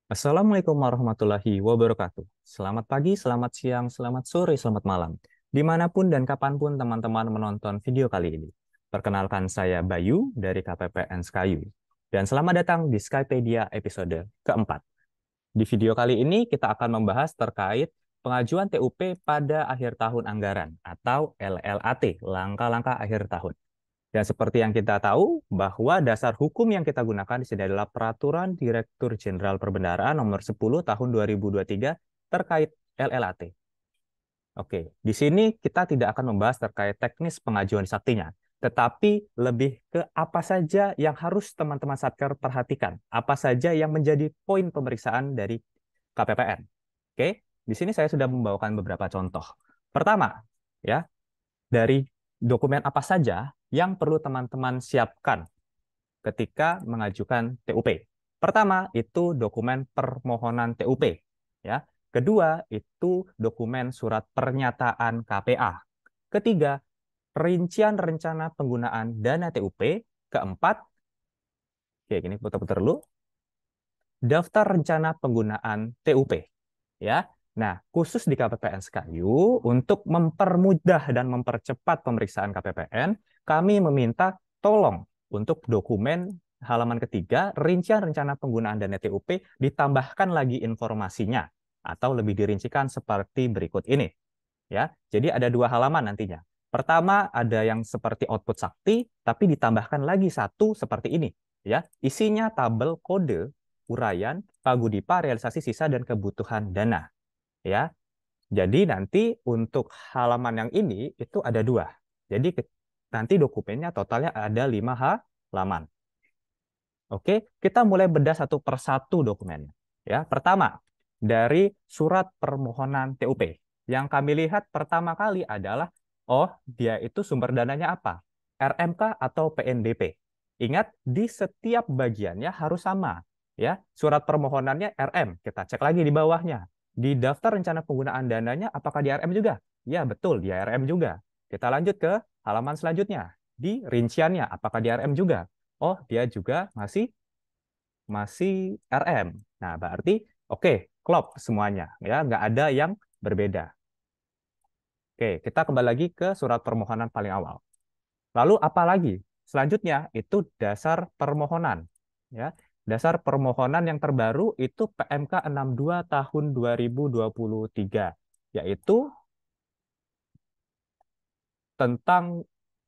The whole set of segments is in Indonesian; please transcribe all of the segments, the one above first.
Assalamualaikum warahmatullahi wabarakatuh. Selamat pagi, selamat siang, selamat sore, selamat malam. Dimanapun dan kapanpun teman-teman menonton video kali ini. Perkenalkan saya Bayu dari KPPN Skayu. Dan selamat datang di Skypedia episode keempat. Di video kali ini kita akan membahas terkait pengajuan TUP pada akhir tahun anggaran atau LLAT, langkah-langkah akhir tahun. Dan seperti yang kita tahu, bahwa dasar hukum yang kita gunakan di sini adalah Peraturan Direktur Jenderal Perbendaharaan Nomor 10 Tahun 2023 terkait LLAT. Oke, di sini kita tidak akan membahas terkait teknis pengajuan saktinya, tetapi lebih ke apa saja yang harus teman-teman Satker perhatikan, apa saja yang menjadi poin pemeriksaan dari KPPN. Oke, di sini saya sudah membawakan beberapa contoh. Pertama, ya, dari dokumen apa saja yang perlu teman-teman siapkan ketika mengajukan TUP. Pertama, itu dokumen permohonan TUP. Ya. Kedua, itu dokumen surat pernyataan KPA. Ketiga, rincian rencana penggunaan dana TUP. Keempat, oke, gini putar-putar dulu, daftar rencana penggunaan TUP. Ya. Nah, khusus di KPPN Sekayu, untuk mempermudah dan mempercepat pemeriksaan KPPN, kami meminta tolong untuk dokumen halaman ketiga, rincian rencana penggunaan dana TUP, ditambahkan lagi informasinya, atau lebih dirincikan seperti berikut ini. Ya, jadi ada dua halaman nantinya. Pertama, ada yang seperti output sakti, tapi ditambahkan lagi satu seperti ini. Ya, isinya tabel kode uraian pagudipa realisasi sisa dan kebutuhan dana. Ya, jadi nanti untuk halaman yang ini itu ada dua. Jadi nanti dokumennya totalnya ada 5 halaman. Oke, kita mulai bedah satu persatu dokumennya. Ya, pertama dari surat permohonan TUP. Yang kami lihat pertama kali adalah, oh, dia itu sumber dananya apa? RMK atau PNBP. Ingat, di setiap bagiannya harus sama. Ya, surat permohonannya RM. Kita cek lagi di bawahnya. Di daftar rencana penggunaan dananya, apakah di RM juga? Ya, betul, di RM juga. Kita lanjut ke halaman selanjutnya. Di rinciannya, apakah di RM juga? Oh, dia juga masih masih RM. Nah, berarti oke, klop semuanya ya, nggak ada yang berbeda. Oke, kita kembali lagi ke surat permohonan paling awal. Lalu apa lagi? Selanjutnya itu dasar permohonan. Ya, dasar permohonan yang terbaru itu PMK 62 tahun 2023, yaitu tentang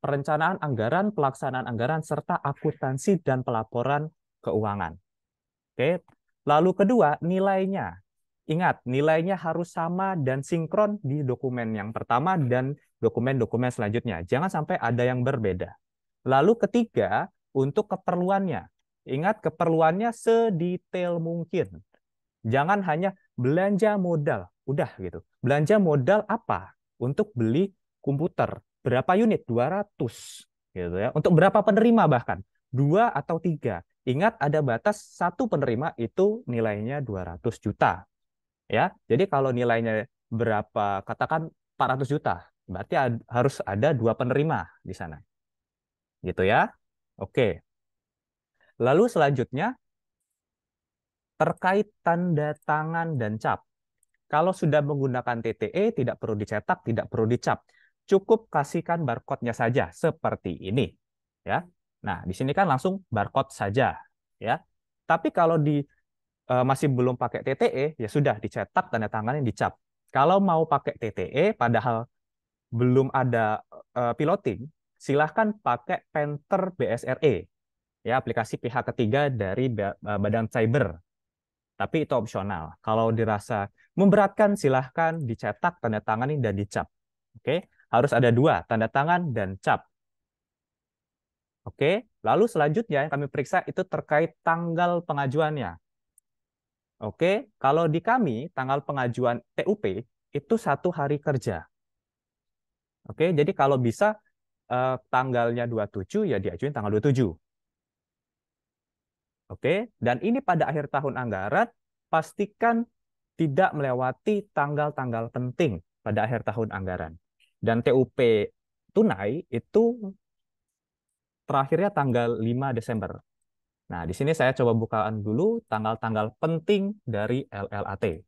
perencanaan anggaran, pelaksanaan anggaran, serta akuntansi dan pelaporan keuangan. Oke. Lalu kedua, nilainya. Ingat, nilainya harus sama dan sinkron di dokumen yang pertama dan dokumen-dokumen selanjutnya. Jangan sampai ada yang berbeda. Lalu ketiga, untuk keperluannya. Ingat, keperluannya sedetail mungkin. Jangan hanya belanja modal. Udah gitu. Belanja modal apa? Untuk beli komputer. Berapa unit? 200. Gitu ya. Untuk berapa penerima bahkan? Dua atau tiga. Ingat, ada batas satu penerima itu nilainya 200 juta. Ya, jadi kalau nilainya berapa, katakan 400 juta, berarti harus ada dua penerima di sana. Gitu ya. Oke. Lalu selanjutnya terkait tanda tangan dan cap. Kalau sudah menggunakan TTE, tidak perlu dicetak, tidak perlu dicap. Cukup kasihkan barcode-nya saja, seperti ini. Ya. Nah, di sini kan langsung barcode saja. Ya. Tapi kalau masih belum pakai TTE, ya sudah dicetak, tanda tangannya dicap. Kalau mau pakai TTE, padahal belum ada piloting, silahkan pakai Penter BSRE, ya, aplikasi pihak ketiga dari Badan Cyber. Tapi itu opsional. Kalau dirasa memberatkan, silahkan dicetak, tanda tangani, dan dicap. Oke, harus ada dua, tanda tangan dan cap. Oke, lalu selanjutnya yang kami periksa itu terkait tanggal pengajuannya. Oke, kalau di kami tanggal pengajuan TUP itu 1 hari kerja. Oke, jadi kalau bisa tanggalnya 27 ya diajuin tanggal 27. Oke, dan ini pada akhir tahun anggaran pastikan tidak melewati tanggal-tanggal penting pada akhir tahun anggaran. Dan TUP tunai itu terakhirnya tanggal 5 Desember. Nah, di sini saya coba bukaan dulu tanggal-tanggal penting dari LLAT.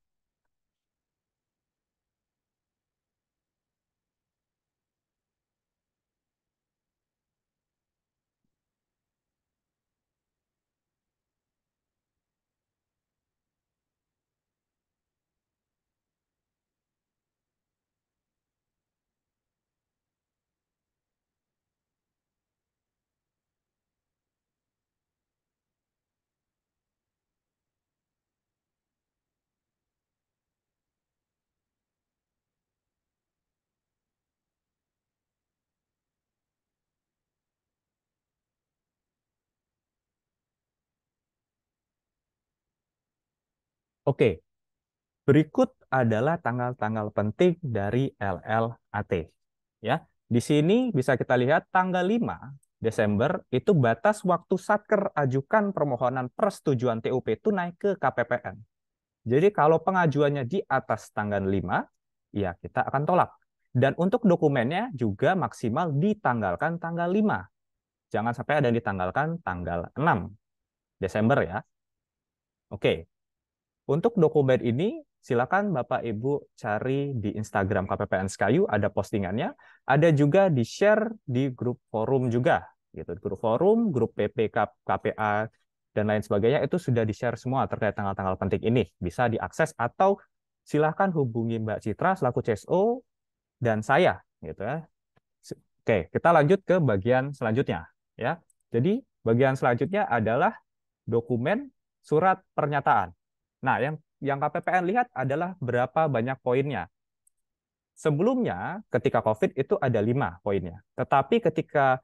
Oke, berikut adalah tanggal-tanggal penting dari LLAT. Ya, di sini bisa kita lihat tanggal 5 Desember itu batas waktu Satker ajukan permohonan persetujuan TUP tunai ke KPPN. Jadi kalau pengajuannya di atas tanggal 5, ya kita akan tolak. Dan untuk dokumennya juga maksimal ditanggalkan tanggal 5. Jangan sampai ada yang ditanggalkan tanggal 6 Desember ya. Oke, untuk dokumen ini, silakan Bapak Ibu cari di Instagram KPPN Sekayu, ada postingannya. Ada juga di-share di grup forum juga. Gitu. Grup forum, grup PP, KPA, dan lain sebagainya, itu sudah di-share semua terkait tanggal-tanggal penting ini. Bisa diakses atau silakan hubungi Mbak Citra selaku CSO dan saya. Gitu ya. Oke, kita lanjut ke bagian selanjutnya. Ya. Jadi, bagian selanjutnya adalah dokumen surat pernyataan. Nah, yang KPPN lihat adalah berapa banyak poinnya. Sebelumnya, ketika COVID itu ada 5 poinnya. Tetapi ketika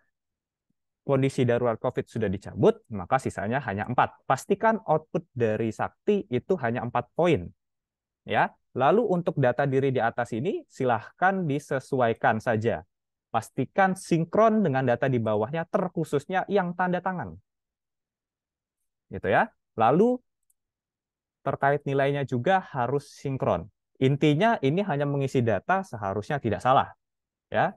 kondisi darurat COVID sudah dicabut, maka sisanya hanya 4. Pastikan output dari Sakti itu hanya 4 poin. Ya. Lalu untuk data diri di atas ini, silahkan disesuaikan saja. Pastikan sinkron dengan data di bawahnya, terkhususnya yang tanda tangan. Gitu ya. Lalu terkait nilainya juga harus sinkron. Intinya ini hanya mengisi data seharusnya tidak salah. Ya,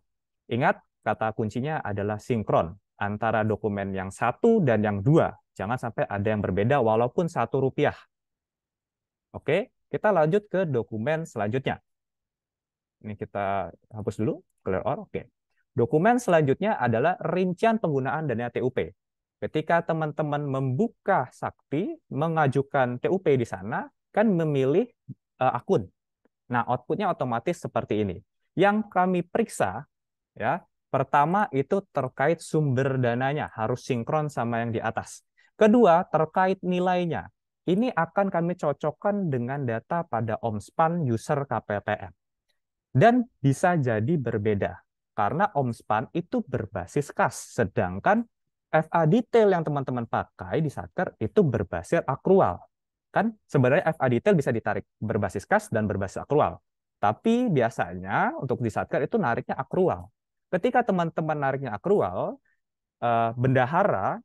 ingat kata kuncinya adalah sinkron antara dokumen yang satu dan yang dua. Jangan sampai ada yang berbeda walaupun Rp1. Oke, kita lanjut ke dokumen selanjutnya. Ini kita hapus dulu, clear all. Oke. Dokumen selanjutnya adalah rincian penggunaan dana TUP. Ketika teman-teman membuka Sakti, mengajukan TUP di sana, kan memilih akun. Nah, outputnya otomatis seperti ini. Yang kami periksa, ya, pertama itu terkait sumber dananya, harus sinkron sama yang di atas. Kedua, terkait nilainya. Ini akan kami cocokkan dengan data pada OMSPAN user KPPN. Dan bisa jadi berbeda, karena OMSPAN itu berbasis kas, sedangkan FA detail yang teman-teman pakai di Satker itu berbasis akrual. Kan sebenarnya FA detail bisa ditarik berbasis kas dan berbasis akrual. Tapi biasanya untuk di Satker itu nariknya akrual. Ketika teman-teman nariknya akrual, bendahara,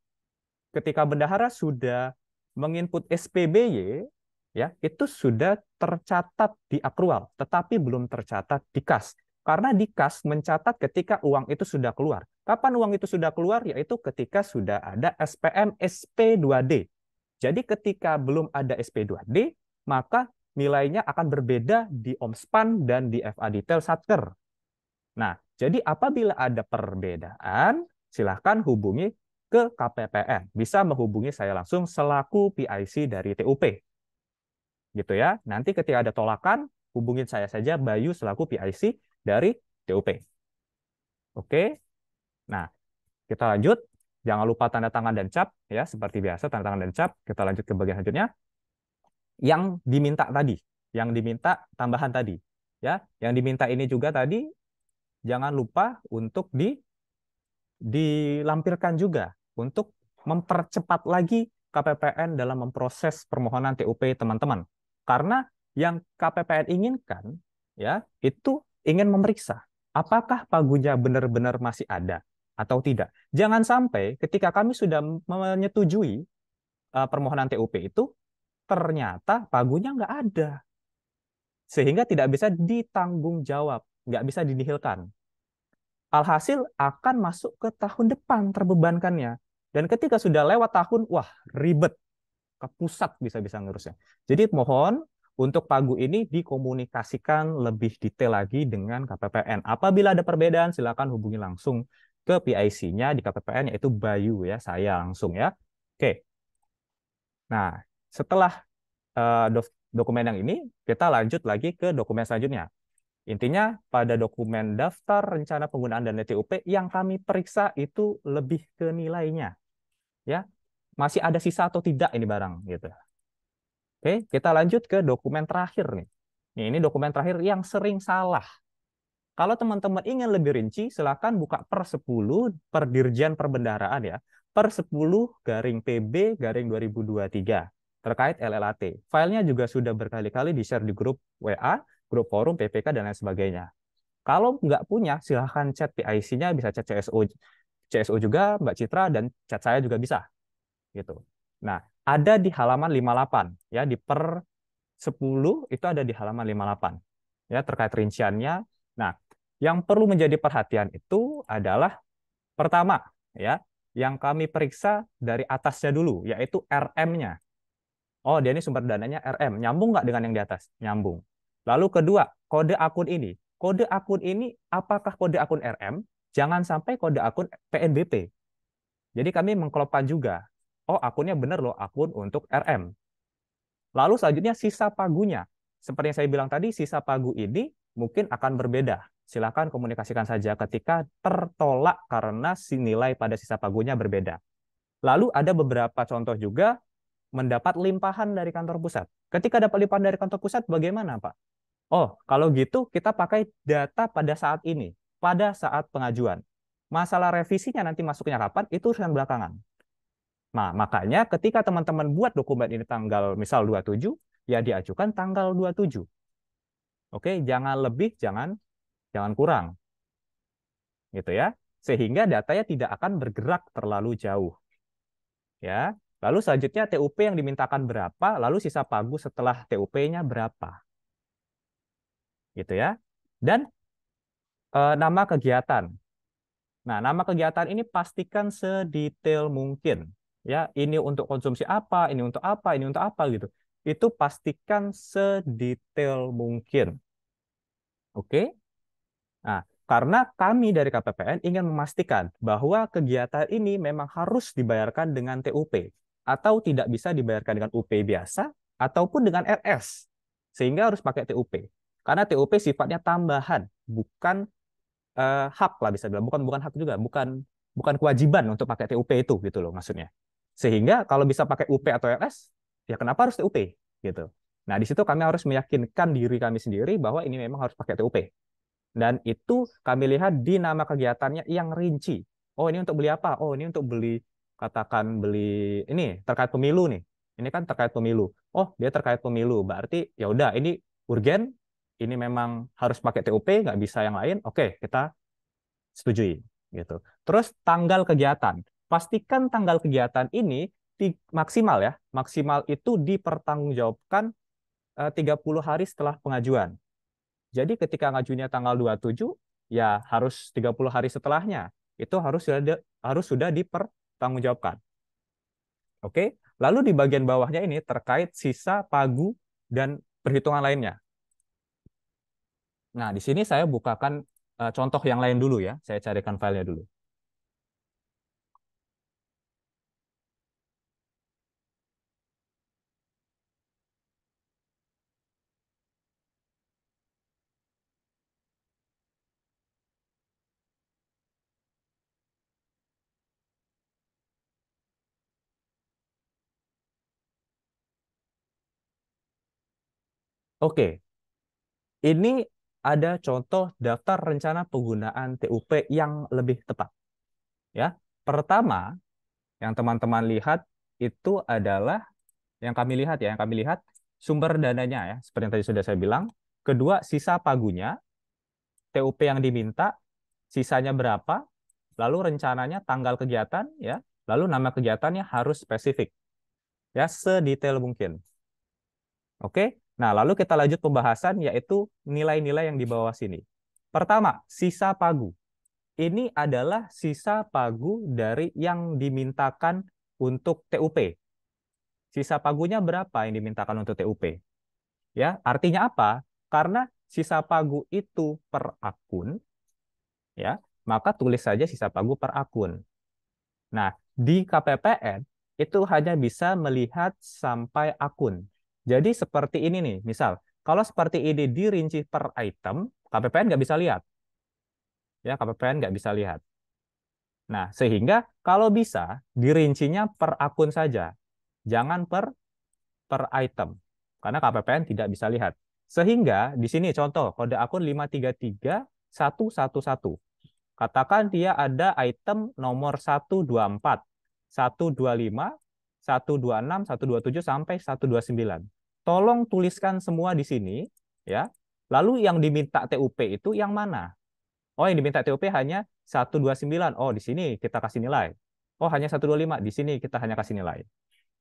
ketika bendahara sudah menginput SPBY, ya itu sudah tercatat di akrual, tetapi belum tercatat di kas. Karena di kas mencatat ketika uang itu sudah keluar. Kapan uang itu sudah keluar? Yaitu ketika sudah ada SPM SP2D. Jadi ketika belum ada SP2D, maka nilainya akan berbeda di OMSPAN dan di FA detail Satker. Nah, jadi apabila ada perbedaan, silahkan hubungi ke KPPN. Bisa menghubungi saya langsung selaku PIC dari TUP. Gitu ya. Nanti ketika ada tolakan, hubungin saya saja Bayu selaku PIC dari TUP. Oke. Nah, kita lanjut. Jangan lupa tanda tangan dan cap ya, seperti biasa tanda tangan dan cap. Kita lanjut ke bagian selanjutnya. Yang diminta tadi, yang diminta tambahan tadi, ya. Yang diminta ini juga tadi jangan lupa untuk dilampirkan juga untuk mempercepat lagi KPPN dalam memproses permohonan TUP teman-teman. Karena yang KPPN inginkan ya itu ingin memeriksa apakah pagunya benar-benar masih ada atau tidak. Jangan sampai ketika kami sudah menyetujui permohonan TUP itu ternyata pagunya nggak ada sehingga tidak bisa ditanggung jawab, nggak bisa dinihilkan. Alhasil akan masuk ke tahun depan terbebankannya. Dan ketika sudah lewat tahun, wah ribet, ke pusat bisa-bisa ngurusnya. Jadi mohon untuk pagu ini dikomunikasikan lebih detail lagi dengan KPPN. Apabila ada perbedaan, silakan hubungi langsung ke PIC-nya di KPPN, yaitu Bayu ya, saya langsung ya. Oke. Nah, setelah dokumen yang ini, kita lanjut lagi ke dokumen selanjutnya. Intinya pada dokumen daftar rencana penggunaan dana TUP yang kami periksa itu lebih ke nilainya, ya masih ada sisa atau tidak ini barang gitu. Oke, kita lanjut ke dokumen terakhir nih. Ini dokumen terakhir yang sering salah. Kalau teman-teman ingin lebih rinci, silakan buka per 10 per Dirjen Perbendaharaan ya. Per 10 garing PB garing 2023 terkait LLAT. Filenya juga sudah berkali-kali di-share di grup WA, grup forum, PPK, dan lain sebagainya. Kalau nggak punya, silahkan chat PIC-nya, bisa chat CSO juga, Mbak Citra, dan chat saya juga bisa. Gitu. Nah, ada di halaman 58 ya, di per 10 itu ada di halaman 58 ya, terkait rinciannya. Nah, yang perlu menjadi perhatian itu adalah pertama ya, yang kami periksa dari atasnya dulu, yaitu RM-nya. Oh, dia ini sumber dananya RM, nyambung nggak dengan yang di atas? Nyambung. Lalu kedua, kode akun ini. Kode akun ini apakah kode akun RM? Jangan sampai kode akun PNBP. Jadi kami mengklopkan juga. Oh, akunnya benar loh, akun untuk RM. Lalu selanjutnya sisa pagunya. Seperti yang saya bilang tadi, sisa pagu ini mungkin akan berbeda. Silakan komunikasikan saja ketika tertolak karena nilai pada sisa pagunya berbeda. Lalu ada beberapa contoh juga mendapat limpahan dari kantor pusat. Ketika dapat limpahan dari kantor pusat, bagaimana, Pak? Oh, kalau gitu kita pakai data pada saat ini, pada saat pengajuan. Masalah revisinya nanti masuknya kapan, itu urusan belakangan. Nah, makanya ketika teman-teman buat dokumen ini tanggal misal 27, ya diajukan tanggal 27. Oke, jangan lebih, jangan jangan kurang. Gitu ya. Sehingga datanya tidak akan bergerak terlalu jauh. Ya. Lalu selanjutnya TUP yang dimintakan berapa, lalu sisa pagu setelah TUP-nya berapa. Gitu ya. Dan nama kegiatan. Nah, nama kegiatan ini pastikan sedetail mungkin. Ya, ini untuk konsumsi apa, ini untuk apa, ini untuk apa gitu. Itu pastikan sedetail mungkin. Oke? Nah, karena kami dari KPPN ingin memastikan bahwa kegiatan ini memang harus dibayarkan dengan TUP atau tidak bisa dibayarkan dengan UP biasa ataupun dengan RS. Sehingga harus pakai TUP. Karena TUP sifatnya tambahan, bukan hak lah bisa bilang, bukan bukan hak juga, bukan bukan kewajiban untuk pakai TUP itu gitu loh maksudnya. Sehingga kalau bisa pakai UP atau RS, ya kenapa harus TUP gitu. Nah, di situ kami harus meyakinkan diri kami sendiri bahwa ini memang harus pakai TUP. Dan itu kami lihat di nama kegiatannya yang rinci. Oh, ini untuk beli apa? Oh, ini untuk beli, katakan beli ini terkait pemilu nih. Ini kan terkait pemilu. Oh, dia terkait pemilu. Berarti ya udah ini urgen, ini memang harus pakai TUP, nggak bisa yang lain. Oke, kita setujui gitu. Terus tanggal kegiatan. Pastikan tanggal kegiatan ini maksimal ya. Maksimal itu dipertanggungjawabkan 30 hari setelah pengajuan. Jadi ketika ngajunya tanggal 27, ya harus 30 hari setelahnya. Itu harus sudah dipertanggungjawabkan. Oke. Lalu di bagian bawahnya ini terkait sisa pagu dan perhitungan lainnya. Nah, di sini saya bukakan contoh yang lain dulu ya. Saya carikan filenya dulu. Oke, ini ada contoh daftar rencana penggunaan TUP yang lebih tepat. Ya, pertama yang teman-teman lihat itu adalah yang kami lihat sumber dananya ya, seperti yang tadi sudah saya bilang. Kedua, sisa pagunya, TUP yang diminta, sisanya berapa, lalu rencananya tanggal kegiatan ya, lalu nama kegiatannya harus spesifik ya, sedetail mungkin. Oke. Nah, lalu kita lanjut pembahasan yaitu nilai-nilai yang di bawah sini. Pertama, sisa pagu. ini adalah sisa pagu dari yang dimintakan untuk TUP. Sisa pagunya berapa yang dimintakan untuk TUP? Ya, artinya apa? Karena sisa pagu itu per akun, ya, maka tulis saja sisa pagu per akun. Nah, di KPPN itu hanya bisa melihat sampai akun. Jadi seperti ini nih, misal, kalau seperti ini dirinci per item, KPPN nggak bisa lihat. Ya, KPPN nggak bisa lihat. Nah, sehingga kalau bisa dirincinya per akun saja, jangan per item, karena KPPN tidak bisa lihat. Sehingga di sini contoh kode akun 533111. Katakan dia ada item nomor 124, 125, 126, 127 sampai 129. Tolong tuliskan semua di sini ya. Lalu yang diminta TUP itu yang mana? Oh, yang diminta TUP hanya 129. Oh, di sini kita kasih nilai. Oh, hanya 125. Di sini kita hanya kasih nilai.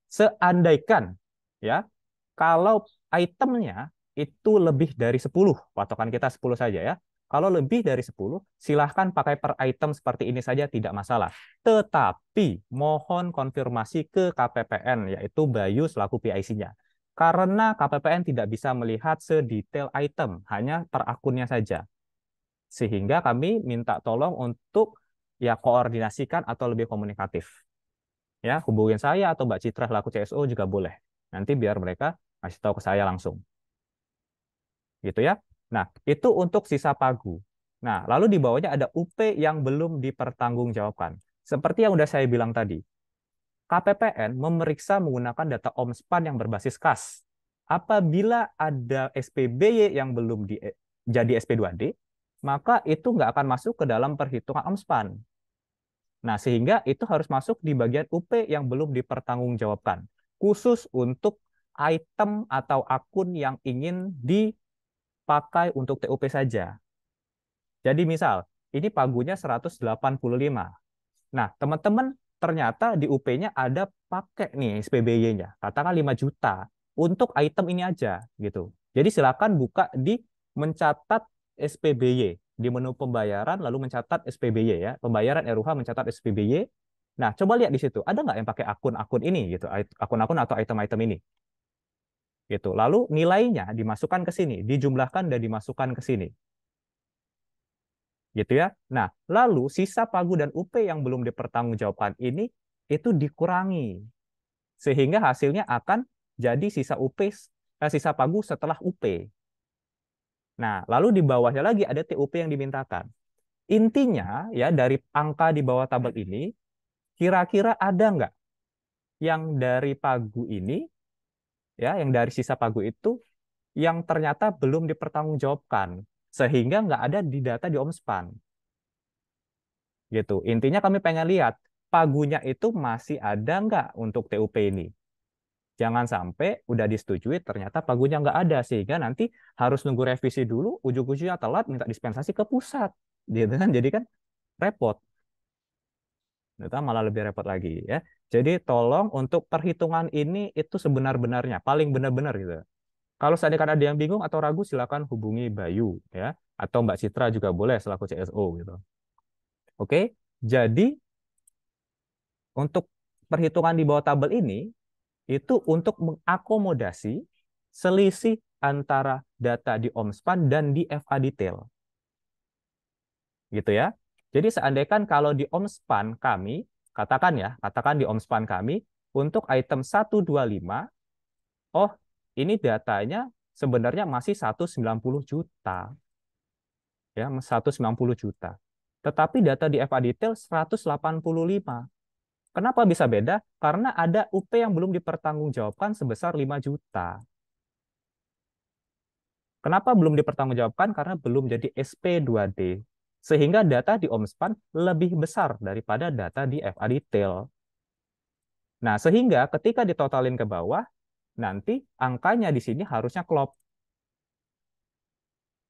Seandaikan ya, kalau itemnya itu lebih dari 10, patokan kita 10 saja ya. Kalau lebih dari 10, silahkan pakai per item seperti ini saja, tidak masalah. Tetapi mohon konfirmasi ke KPPN, yaitu Bayu selaku PIC-nya. Karena KPPN tidak bisa melihat sedetail item, hanya per akunnya saja. Sehingga kami minta tolong untuk ya koordinasikan atau lebih komunikatif. Ya, hubungin saya atau Mbak Citra selaku CSO juga boleh. Nanti biar mereka kasih tahu ke saya langsung. Gitu ya. Nah, itu untuk sisa pagu. Nah, lalu di bawahnya ada UP yang belum dipertanggungjawabkan. Seperti yang udah saya bilang tadi, KPPN memeriksa menggunakan data OMSPAN yang berbasis KAS. Apabila ada SPBY yang belum jadi SP2D, maka itu nggak akan masuk ke dalam perhitungan OMSPAN. Nah, sehingga itu harus masuk di bagian UP yang belum dipertanggungjawabkan. Khusus untuk item atau akun yang ingin dipakai untuk TUP saja. Jadi misal, ini pagunya 185. Nah, teman-teman ternyata di UP-nya ada pakai nih SPBY-nya. Katakan 5 juta untuk item ini aja gitu. Jadi silakan buka di mencatat SPBY di menu pembayaran lalu mencatat SPBY ya. Pembayaran RUH mencatat SPBY. Nah, coba lihat di situ. Ada nggak yang pakai akun-akun ini gitu, akun-akun atau item-item ini gitu. Lalu nilainya dimasukkan ke sini, dijumlahkan dan dimasukkan ke sini. Gitu ya. Nah, lalu sisa pagu dan UP yang belum dipertanggungjawabkan ini itu dikurangi sehingga hasilnya akan jadi sisa sisa pagu setelah UP. Nah, lalu di bawahnya lagi ada TUP yang dimintakan. Intinya ya dari angka di bawah tabel ini kira-kira ada nggak yang dari pagu ini ya, yang dari sisa pagu itu yang ternyata belum dipertanggungjawabkan sehingga nggak ada di data di OMSPAN. Gitu. Intinya kami pengen lihat pagunya itu masih ada nggak untuk TUP ini. Jangan sampai udah disetujui ternyata pagunya nggak ada sehingga nanti harus nunggu revisi dulu, ujung-ujungnya telat minta dispensasi ke pusat, gitu kan? Jadi kan repot. Ternyata malah lebih repot lagi ya. Jadi tolong untuk perhitungan ini itu sebenar-benarnya, paling benar-benar gitu. Kalau seandainya ada yang bingung atau ragu, silakan hubungi Bayu ya, atau Mbak Citra juga boleh selaku CSO gitu. Oke, jadi untuk perhitungan di bawah tabel ini itu untuk mengakomodasi selisih antara data di OMSPAN dan di FA detail. Gitu ya. Jadi seandainya kalau di OMSPAN kami, katakan di OMSPAN kami untuk item 125, oh ini datanya sebenarnya masih 190 juta. Ya, 190 juta. Tetapi data di FA detail 185. Kenapa bisa beda? Karena ada UP yang belum dipertanggungjawabkan sebesar 5 juta. Kenapa belum dipertanggungjawabkan? Karena belum jadi SP2D. Sehingga data di OMSPAN lebih besar daripada data di FA detail. Nah, sehingga ketika ditotalin ke bawah, nanti angkanya di sini harusnya klop.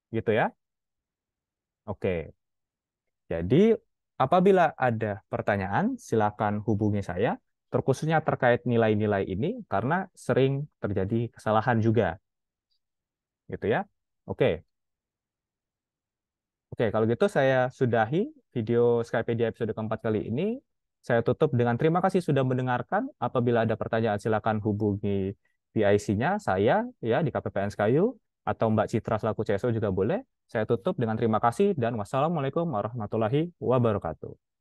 Gitu ya. Oke. Jadi, apabila ada pertanyaan, silakan hubungi saya, terkhususnya terkait nilai-nilai ini, karena sering terjadi kesalahan juga. Gitu ya. Oke. Oke, kalau gitu saya sudahi video Skypedia episode keempat kali ini. Saya tutup dengan terima kasih sudah mendengarkan. Apabila ada pertanyaan, silakan hubungi PIC-nya, saya ya di KPPN Skayu, atau Mbak Citra selaku CSO juga boleh. Saya tutup dengan terima kasih dan wassalamualaikum warahmatullahi wabarakatuh.